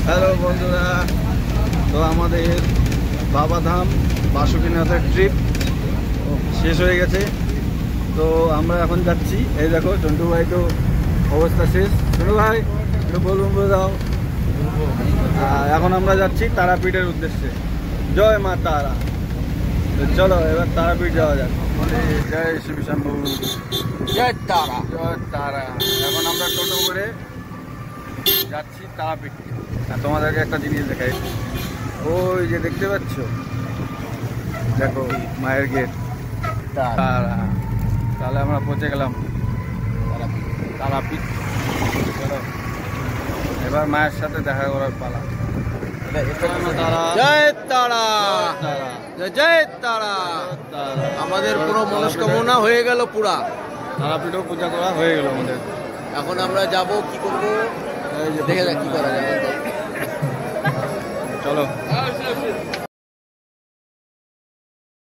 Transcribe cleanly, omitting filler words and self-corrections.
Hello বন্ধুরা, তো আমাদের বাবাধাম বাসুকিনাথের ট্রিপ শেষ হয়ে গেছে। তো আমরা এখন যাচ্ছি, এই দেখো চন্টু ভাই তো অবস্থা শেষ। চন্টু ভাই একটু বলুন, বলে দাও। এখন আমরা যাচ্ছি তারাপীঠের উদ্দেশ্যে। জয় মা তারা। তো চলো এবার তারাপীঠ যাওয়া যাক। জয় শিব শম্ভু, জয় তারা। জয় তারা। এখন আমরা টোটো করে যাচ্ছি তারাপীঠ। আর তোমাদেরকে একটা জিনিস দেখাই, ওই যে দেখতে পাচ্ছ, দেখো মায়ের গেট তারা। তাহলে আমরা পৌঁছে গেলাম তারাপীঠ। চলো এবার মায়ের সাথে দেখা করার পালা। জয় তারা, জয় তারা। আমাদের পুরো মনস্কামনা হয়ে গেল পুরা। তারাপীঠও পূজা করা হয়ে গেল আমাদের। এখন আমরা যাব, কি করবো দেখে যাক কি করা যায়। চলো।